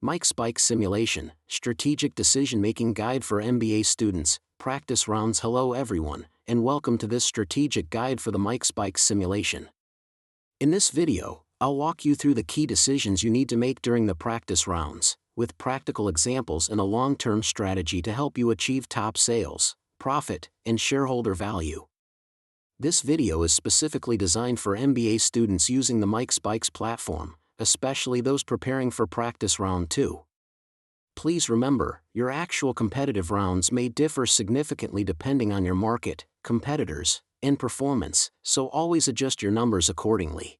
MikesBikes Simulation, Strategic Decision-Making Guide for MBA Students, Practice Rounds. Hello everyone, and welcome to this strategic guide for the MikesBikes simulation. In this video, I'll walk you through the key decisions you need to make during the practice rounds, with practical examples and a long-term strategy to help you achieve top sales, profit, and shareholder value. This video is specifically designed for MBA students using the MikesBikes platform, especially those preparing for practice round 2. Please remember, your actual competitive rounds may differ significantly depending on your market, competitors, and performance, so always adjust your numbers accordingly.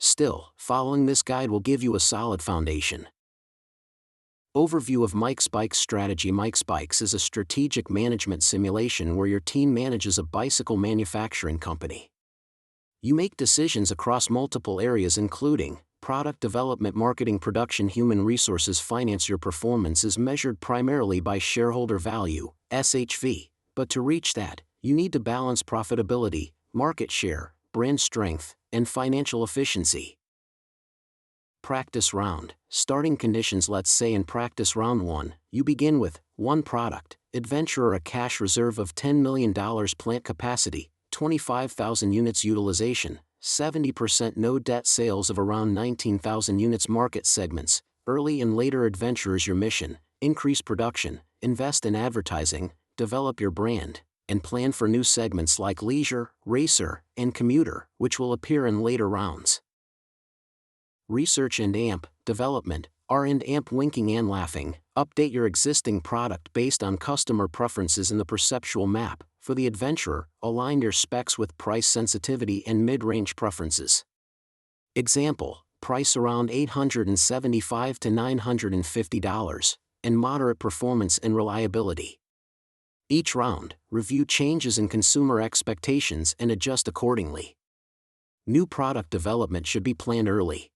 Still, following this guide will give you a solid foundation. Overview of MikesBikes strategy. MikesBikes is a strategic management simulation where your team manages a bicycle manufacturing company. You make decisions across multiple areas including product development, marketing, production, human resources, finance. Your performance is measured primarily by shareholder value, SHV, but to reach that, you need to balance profitability, market share, brand strength, and financial efficiency. Practice round. Starting conditions. Let's say in practice round 1, you begin with 1 product, adventurer, a cash reserve of $10 million, plant capacity, 25,000 units, utilization, 70%, no debt, sales of around 19,000 units, market segments, early and later adventurers. Your mission: increase production, invest in advertising, develop your brand, and plan for new segments like leisure, racer, and commuter, which will appear in later rounds. Research and AMP, development, R and AMP, winking and laughing, update your existing product based on customer preferences in the perceptual map. For the adventurer, align your specs with price sensitivity and mid-range preferences. Example, price around $875 to $950, and moderate performance and reliability. Each round, review changes in consumer expectations and adjust accordingly. New product development should be planned early.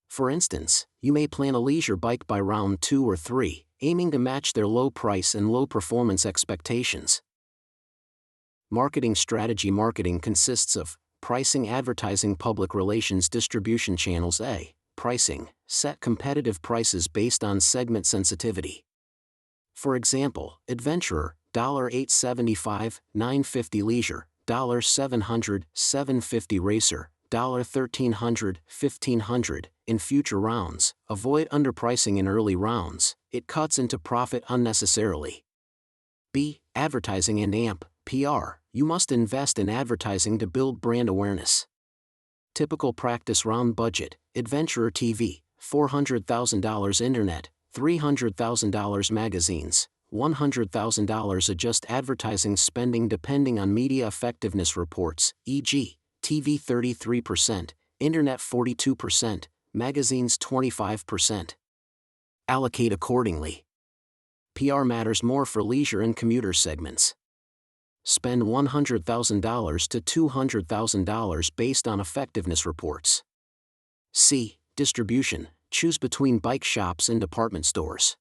For instance, you may plan a leisure bike by round 2 or 3, aiming to match their low price and low performance expectations. Marketing strategy. Marketing consists of pricing, advertising, public relations, distribution channels. A. Pricing. Set competitive prices based on segment sensitivity. For example, adventurer, $875, $950, leisure, $700, $750, racer, $1,300, $1,500. In future rounds, avoid underpricing in early rounds, it cuts into profit unnecessarily. B. Advertising and AMP, PR. You must invest in advertising to build brand awareness. Typical practice round budget: adventurer TV, $400,000, internet, $300,000, magazines, $100,000. Adjust advertising spending depending on media effectiveness reports, e.g., TV 33%, internet 42%, magazines 25%. Allocate accordingly. PR matters more for leisure and commuter segments. Spend $100,000 to $200,000 based on effectiveness reports. C. Distribution. Choose between bike shops and department stores.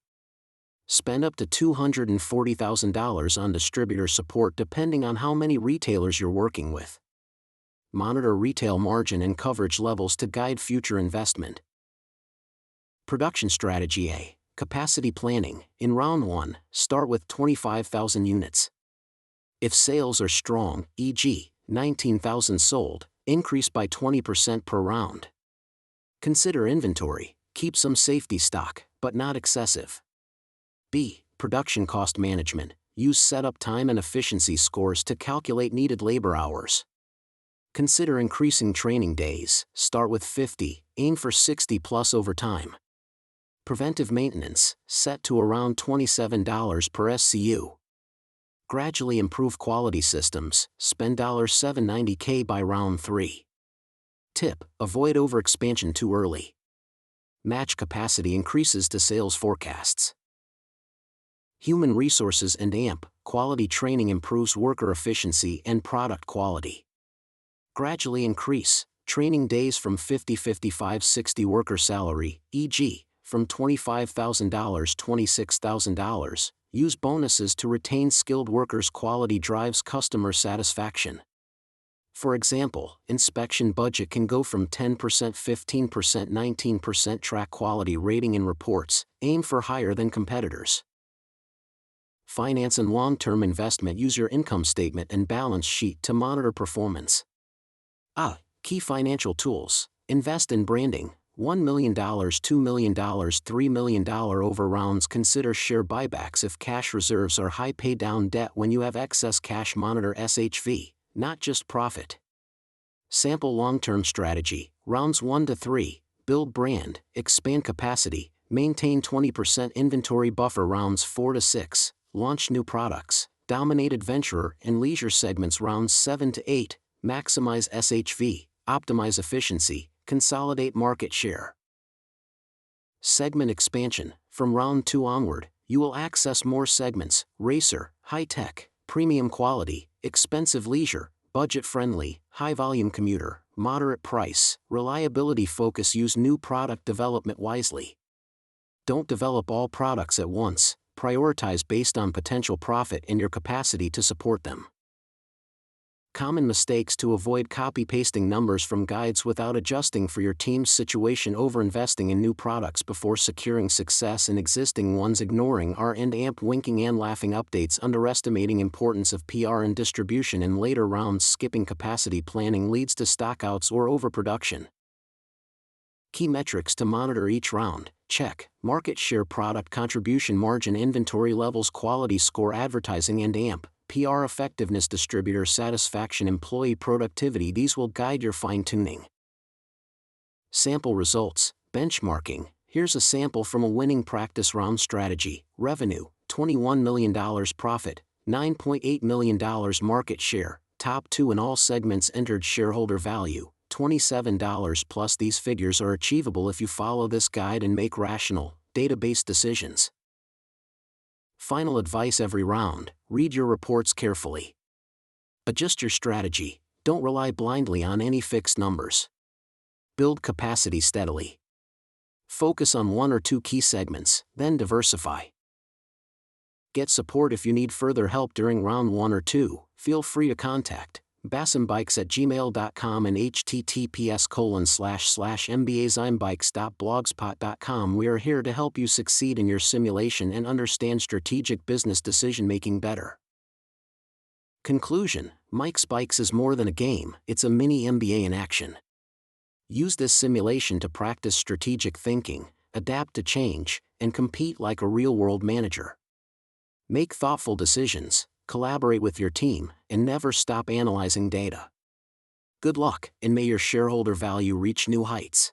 Spend up to $240,000 on distributor support depending on how many retailers you're working with. Monitor retail margin and coverage levels to guide future investment. Production strategy. A. Capacity planning. In round 1, start with 25,000 units. If sales are strong, e.g., 19,000 sold, increase by 20% per round. Consider inventory. Keep some safety stock, but not excessive. B. Production cost management. Use setup time and efficiency scores to calculate needed labor hours. Consider increasing training days. Start with 50, aim for 60 plus over time. Preventive maintenance, set to around $27 per SCU. Gradually improve quality systems, spend $790K by round 3. Tip: avoid overexpansion too early. Match capacity increases to sales forecasts. Human resources and AMP, quality training improves worker efficiency and product quality. Gradually increase training days from 50, 55, 60. Worker salary, e.g., from $25,000, $26,000. Use bonuses to retain skilled workers. Quality drives customer satisfaction. For example, inspection budget can go from 10%, 15%, 19%. Track quality rating in reports, aim for higher than competitors. Finance and long-term investment. Use your income statement and balance sheet to monitor performance. Key financial tools. Invest in branding. $1 million, $2 million, $3 million over rounds. Consider share buybacks if cash reserves are high. Pay down debt when you have excess cash. Monitor SHV, not just profit. Sample long-term strategy. Rounds 1 to 3, build brand, expand capacity, maintain 20% inventory buffer. Rounds 4 to 6, launch new products, dominate adventurer and leisure segments. Rounds 7 to 8, maximize SHV, optimize efficiency, consolidate market share. Segment expansion. From round 2 onward, you will access more segments: racer, high-tech, premium quality, expensive leisure, budget-friendly, high-volume commuter, moderate price, reliability. Focus. Use new product development wisely. Don't develop all products at once, prioritize based on potential profit and your capacity to support them. Common mistakes to avoid: copy-pasting numbers from guides without adjusting for your team's situation, over-investing in new products before securing success in existing ones, ignoring R&AMP, winking and laughing updates, underestimating importance of PR and distribution in later rounds, skipping capacity planning leads to stockouts or overproduction. Key metrics to monitor each round. Check: market share, product contribution margin, inventory levels, quality score, advertising and AMP, PR effectiveness, distributor satisfaction, employee productivity. These will guide your fine-tuning. Sample results. Benchmarking. Here's a sample from a winning practice round strategy. Revenue, $21 million. Profit, $9.8 million. Market share, top 2 in all segments. Entered shareholder value, $27 plus. These figures are achievable if you follow this guide and make rational, data-based decisions. Final advice: every round, read your reports carefully. Adjust your strategy, don't rely blindly on any fixed numbers. Build capacity steadily. Focus on 1 or 2 key segments, then diversify. Get support if you need further help during round 1 or 2, feel free to contact MikesBikes@gmail.com and https://mbazimebikes.blogspot.com. We are here to help you succeed in your simulation and understand strategic business decision-making better. Conclusion: MikesBikes is more than a game, it's a mini MBA in action. Use this simulation to practice strategic thinking, adapt to change, and compete like a real-world manager. Make thoughtful decisions, collaborate with your team, and never stop analyzing data. Good luck, and may your shareholder value reach new heights.